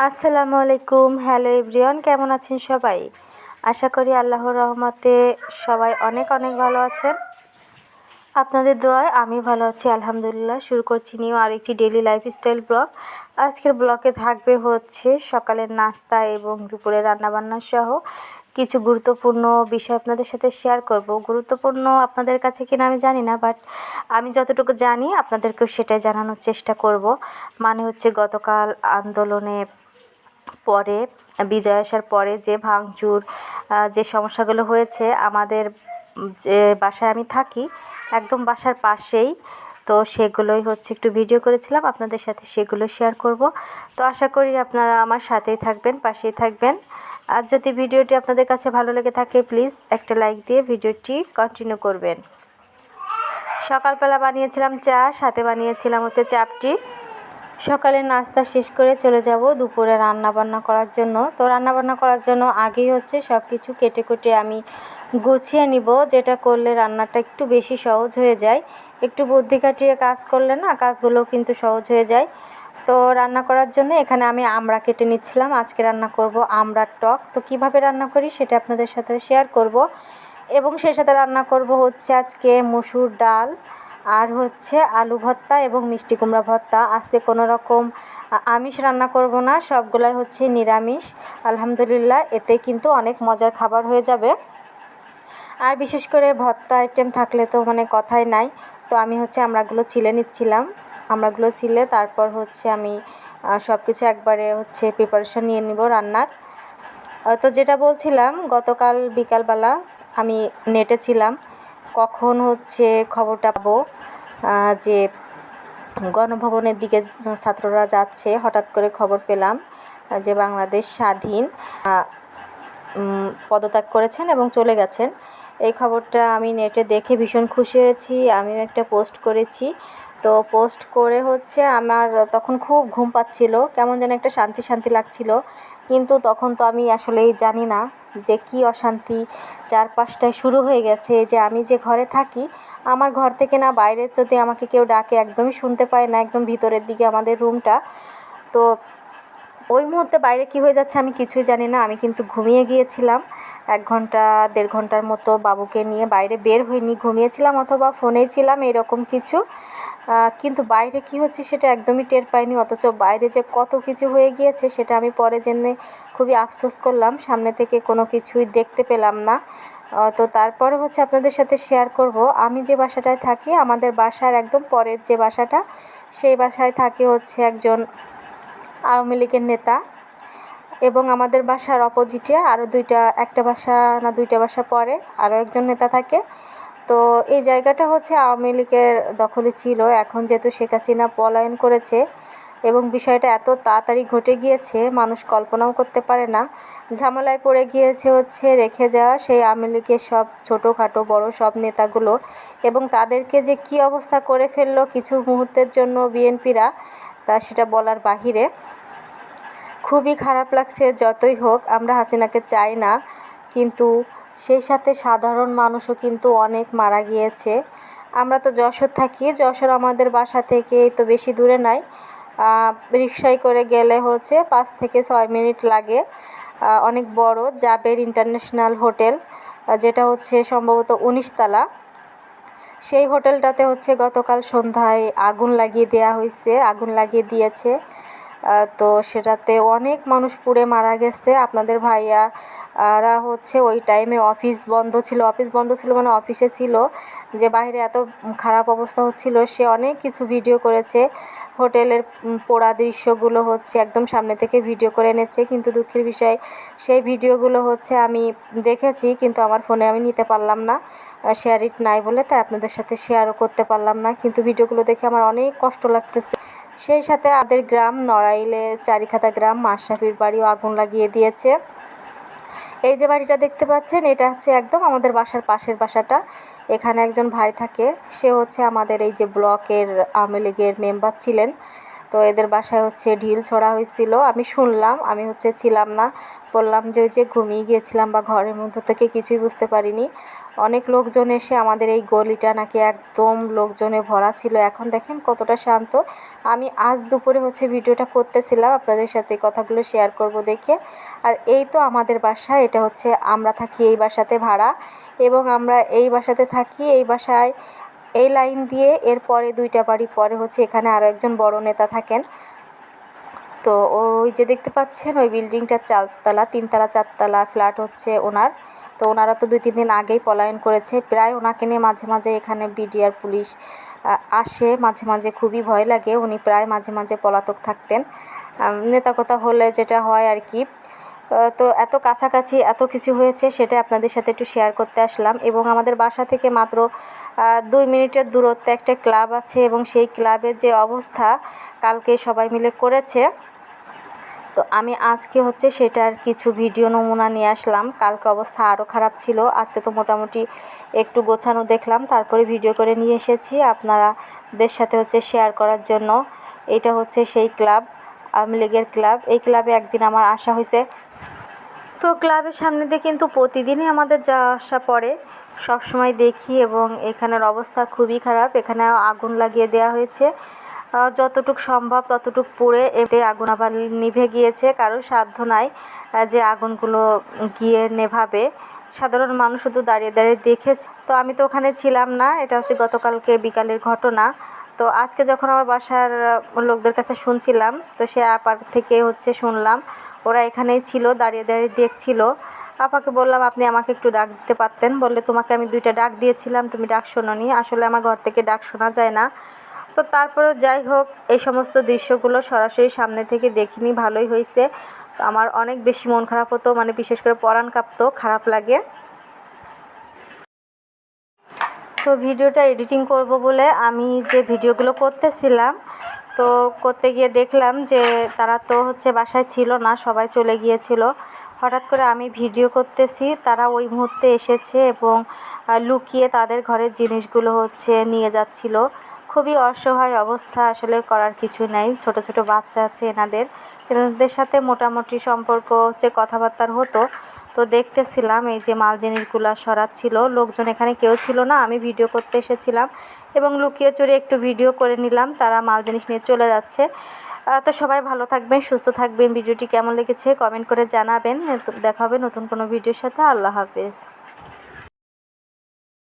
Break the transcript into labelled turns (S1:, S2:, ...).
S1: আসসালামু আলাইকুম। Hello everyone, কেমন আছেন সবাই? আশা করি আল্লাহর রহমতে সবাই অনেক অনেক ভালো আছেন। আপনাদের দোয়ায় আমি ভালো আছি আলহামদুলিল্লাহ। শুরু করছি নিউ আরেকটি ডেইলি লাইফস্টাইল ব্লগ। আজকের ব্লগে থাকবে হচ্ছে সকালের নাস্তা এবং দুপুরে রান্নাবান্না সহ কিছু গুরুত্বপূর্ণ বিষয় আপনাদের সাথে শেয়ার করব। গুরুত্বপূর্ণ আপনাদের কাছে কিনা আমি জানি না, বাট আমি যতটুকু জানি আপনাদেরকেও সেটাই জানানোর চেষ্টা করব। মানে হচ্ছে গতকাল আন্দোলনে পরে, বিজয় আসার পরে যে ভাঙচুর, যে সমস্যাগুলো হয়েছে আমাদের যে বাসায় আমি থাকি একদম বাসার পাশেই, তো সেগুলোই হচ্ছে একটু ভিডিও করেছিলাম আপনাদের সাথে, সেগুলো শেয়ার করব। তো আশা করি আপনারা আমার সাথেই থাকবেন, পাশেই থাকবেন। আর যদি ভিডিওটি আপনাদের কাছে ভালো লেগে থাকে প্লিজ একটা লাইক দিয়ে ভিডিওটি কন্টিনিউ করবেন। সকালবেলা বানিয়েছিলাম চা, সাথে বানিয়েছিলাম হচ্ছে চাপটি। সকালে নাস্তা শেষ করে চলে যাব দুপুরে রান্নাবান্না করার জন্য। তো রান্নাবান্না করার জন্য আগেই হচ্ছে সব কিছু কেটে কুটে আমি গুছিয়ে নিব, যেটা করলে রান্নাটা একটু বেশি সহজ হয়ে যায়। একটু বুদ্ধি খাটিয়ে কাজ করলে না কাজগুলো কিন্তু সহজ হয়ে যায়। তো রান্না করার জন্য এখানে আমি আমড়া কেটে নিচ্ছিলাম। আজকে রান্না করব আমড়ার টক। তো কিভাবে রান্না করি সেটা আপনাদের সাথে শেয়ার করব, এবং সেই সাথে রান্না করব হচ্ছে আজকে মসুর ডাল, আর হচ্ছে আলু ভর্তা এবং মিষ্টি কুমড়া ভর্তা। আজকে কোনো রকম আমিষ রান্না করব না, সবগুলাই হচ্ছে নিরামিষ। আলহামদুলিল্লাহ, এতে কিন্তু অনেক মজার খাবার হয়ে যাবে। আর বিশেষ করে ভর্তা আইটেম থাকলে তো মানে কথাই নাই। তো আমি হচ্ছে আমড়াগুলো ছিলে নিচ্ছিলাম। আমড়াগুলো ছিলে তারপর হচ্ছে আমি সব কিছু একবারে হচ্ছে প্রিপারেশন নিয়ে নিব রান্নার। তো যেটা বলছিলাম, গতকাল বিকালবেলা আমি নেটে ছিলাম, কখন হচ্ছে খবরটা পাবো যে গণভবনের দিকে ছাত্ররা যাচ্ছে। হঠাৎ করে খবর পেলাম যে বাংলাদেশ স্বাধীন, পদত্যাগ করেছেন এবং চলে গেছেন। এই খবরটা আমি নেটে দেখে ভীষণ খুশি হয়েছি। আমিও একটা পোস্ট করেছি। তো পোস্ট করে হচ্ছে আমার তখন খুব ঘুম পাচ্ছিল, কেমন যেন একটা শান্তি শান্তি লাগছিল। কিন্তু তখন তো আমি আসলেই জানি না যে কি অশান্তি চারপাশটায় শুরু হয়ে গেছে। যে আমি যে ঘরে থাকি, আমার ঘর থেকে না বাইরে যদি আমাকে কেউ ডাকে একদমই শুনতে পাই না, একদম ভিতরের দিকে আমাদের রুমটা। তো ওই মুহূর্তে বাইরে কি হয়ে যাচ্ছে আমি কিছুই জানি না। আমি কিন্তু ঘুমিয়ে গিয়েছিলাম 1 ঘন্টা 1.5 ঘন্টার মতো, বাবুকে নিয়ে বাইরে বের হইনি, ঘুমিয়েছিলাম অথবা ফোনেই ছিলাম, এরকম কিছু। কিন্তু বাইরে কি হচ্ছে সেটা একদমই টের পাইনি। অথচ বাইরে যে কত কিছু হয়ে গিয়েছে সেটা আমি পরে জেনে খুবই আফসোস করলাম, সামনে থেকে কোনো কিছুই দেখতে পেলাম না। তো তারপরে হচ্ছে আপনাদের সাথে শেয়ার করব, আমি যে বাসাটায় থাকি আমাদের বাসার একদম পরের যে বাসাটা, সেই বাসায় থাকে হচ্ছে একজন আওয়ামী লীগের নেতা, এবং আমাদের বাসার অপোজিটে আরও একটা বাসা না 2টা বাসা পরে আরও একজন নেতা থাকে। তো এই জায়গাটা হচ্ছে আওয়ামী লীগের দখলে ছিল। এখন যেহেতু শেখ হাসিনা পলায়ন করেছে এবং বিষয়টা এত তাড়াতাড়ি ঘটে গিয়েছে মানুষ কল্পনাও করতে পারে না। ঝামেলায় পড়ে গিয়েছে হচ্ছে রেখে যাওয়া সেই আওয়ামী লীগের সব ছোটোখাটো বড় সব নেতাগুলো, এবং তাদেরকে যে কী অবস্থা করে ফেললো কিছু মুহূর্তের জন্য বিএনপিরা, তা সেটা বলার বাহিরে। খুবই খারাপ লাগছে। যতই হোক আমরা হাসিনাকে চাই না, কিন্তু সেই সাথে সাধারণ মানুষও কিন্তু অনেক মারা গিয়েছে। আমরা তো যশোর থাকি, যশোর আমাদের বাসা থেকে তো বেশি দূরে নাই, রিকশায় করে গেলে হচ্ছে 5 থেকে 6 মিনিট লাগে। অনেক বড় জাবের ইন্টারন্যাশনাল হোটেল, যেটা হচ্ছে সম্ভবত 19 তলা, সেই হোটেলটাতে হচ্ছে গতকাল সন্ধ্যায় আগুন লাগিয়ে দেওয়া হয়েছে, আগুন লাগিয়ে দিয়েছে। তো সেটাতে অনেক মানুষ পুড়ে মারা গেছে। আপনাদের ভাইয়ারা হচ্ছে ওই টাইমে অফিস বন্ধ ছিল মানে অফিসে ছিল, যে বাইরে এত খারাপ অবস্থা হচ্ছিল। সে অনেক কিছু ভিডিও করেছে, হোটেলের পোড়া দৃশ্যগুলো হচ্ছে একদম সামনে থেকে ভিডিও করে এনেছে। কিন্তু দুঃখের বিষয়, সেই ভিডিওগুলো হচ্ছে আমি দেখেছি কিন্তু আমার ফোনে আমি নিতে পারলাম না, শেয়ার ইট নাই বলে, তাই আপনাদের সাথে শেয়ারও করতে পারলাম না। কিন্তু ভিডিওগুলো দেখে আমার অনেক কষ্ট লাগতেছে। সেই সাথে আমাদের গ্রাম নড়াইলের চারিখাতা গ্রাম মাশরাফির বাড়িও আগুন লাগিয়ে দিয়েছে। এই যে বাড়িটা দেখতে পাচ্ছেন, এটা হচ্ছে একদম আমাদের বাসার পাশের বাসাটা। এখানে একজন ভাই থাকে, সে হচ্ছে আমাদের এই যে ব্লকের আওয়ামী লীগের মেম্বার ছিলেন। তো এদের বাসায় হচ্ছে ঢিল ছোড়া হয়েছিল, আমি শুনলাম, আমি হচ্ছে ছিলাম না, বললাম যে ওই যে ঘুমিয়ে গিয়েছিলাম বা ঘরের মধ্যে থেকে কিছুই বুঝতে পারিনি। অনেক লোকজন এসে আমাদের এই গলিটা নাকি একদম লোকজনে ভরা ছিল। এখন দেখেন কতটা শান্ত। আমি আজ দুপুরে হচ্ছে ভিডিওটা করতেছিলাম, আপনাদের সাথে কথাগুলো শেয়ার করব দেখে। আর এই তো আমাদের বাসা, এটা হচ্ছে আমরা থাকি এই বাসাতে ভাড়া, এবং আমরা এই বাসাতে থাকি। এই বাসায় এই লাইন দিয়ে এরপরে 2টা বাড়ি পরে হচ্ছে এখানে আরও একজন বড় নেতা থাকেন। তো ওই যে দেখতে পাচ্ছেন ওই বিল্ডিংটা 4তলা, 3তলা 4তলা ফ্ল্যাট হচ্ছে ওনার। তো ওনারা তো 2-3 দিন আগেই পলায়ন করেছে। প্রায় ওনাকে নিয়ে মাঝে মাঝে এখানে বিডিআর পুলিশ আসে, মাঝে মাঝে খুবই ভয় লাগে। উনি প্রায় মাঝে মাঝে পলাতক থাকতেন, নেতা কথা হলে যেটা হয় আর কি। তো এত কাছাকাছি এত কিছু হয়েছে, সেটা আপনাদের সাথে একটু শেয়ার করতে আসলাম। এবং আমাদের বাসা থেকে মাত্র 2 মিনিটের দূরত্বে একটা ক্লাব আছে, এবং সেই ক্লাবের যে অবস্থা কালকে সবাই মিলে করেছে। তো আমি আজকে হচ্ছে সেটার কিছু ভিডিও নমুনা নিয়ে আসলাম। কালকে অবস্থা আরও খারাপ ছিল, আজকে তো মোটামুটি একটু গোছানো দেখলাম, তারপরে ভিডিও করে নিয়ে এসেছি আপনাদের সাথে হচ্ছে শেয়ার করার জন্য। এটা হচ্ছে সেই ক্লাব, আওয়ামী লীগের ক্লাব। এই ক্লাবে একদিন আমার আসা হয়েছে। তো ক্লাবের সামনে দিয়ে কিন্তু প্রতিদিনই আমাদের যাওয়া আসা পড়ে, সবসময় দেখি। এবং এখানের অবস্থা খুবই খারাপ, এখানে আগুন লাগিয়ে দেওয়া হয়েছে, যতটুক সম্ভব ততটুক পুড়ে এতে আগুন আবার নিভে গিয়েছে। কারোর সাধ্য নাই যে আগুনগুলো গিয়ে নেভাবে, সাধারণ মানুষ শুধু দাঁড়িয়ে দাঁড়িয়ে দেখেছে। তো আমি তো ওখানে ছিলাম না, এটা হচ্ছে গতকালকে বিকালের ঘটনা। তো আজকে যখন আমার বাসার লোকদের কাছে শুনছিলাম, তো সে আপার থেকে হচ্ছে শুনলাম ওরা এখানেই ছিল, দাঁড়িয়ে দাঁড়িয়ে দেখছিল। আপাকে বললাম আপনি আমাকে একটু ডাক দিতে পারতেন, বললে তোমাকে আমি 2টা ডাক দিয়েছিলাম, তুমি ডাক শোনোনি। আসলে আমার ঘর থেকে ডাক শোনা যায় না। তো তারপরেও যাই হোক, এই সমস্ত দৃশ্যগুলো সরাসরি সামনে থেকে দেখিনি, ভালোই হয়েছে। তো আমার অনেক বেশি মন খারাপ হতো, মানে বিশেষ করে পরাণ কাঁপতো, খারাপ লাগে। তো ভিডিওটা এডিটিং করব বলে আমি যে ভিডিওগুলো করতেছিলাম, তো করতে গিয়ে দেখলাম যে তারা তো হচ্ছে বাসায় ছিল না, সবাই চলে গিয়েছিল। হঠাৎ করে আমি ভিডিও করতেছি, তারা ওই মুহূর্তে এসেছে এবং লুকিয়ে তাদের ঘরের জিনিসগুলো হচ্ছে নিয়ে যাচ্ছিল। খুবই অসহায় অবস্থা, আসলে করার কিছু নাই। ছোট ছোট বাচ্চা আছে এনাদের সাথে মোটামুটি সম্পর্ক হচ্ছে, কথাবার্তার হতো। তো দেখতেছিলাম এই যে মাল জিনিসগুলো সরাচ্ছিল, লোকজন এখানে কেউ ছিল না, আমি ভিডিও করতে এসেছিলাম এবং লুকিয়ে চুরে একটু ভিডিও করে নিলাম। তারা মাল জিনিস নিয়ে চলে যাচ্ছে। তো সবাই ভালো থাকবেন, সুস্থ থাকবেন। ভিডিওটি কেমন লেগেছে কমেন্ট করে জানাবেন। দেখা হবে নতুন কোনো ভিডিওর সাথে। আল্লাহ হাফেজ।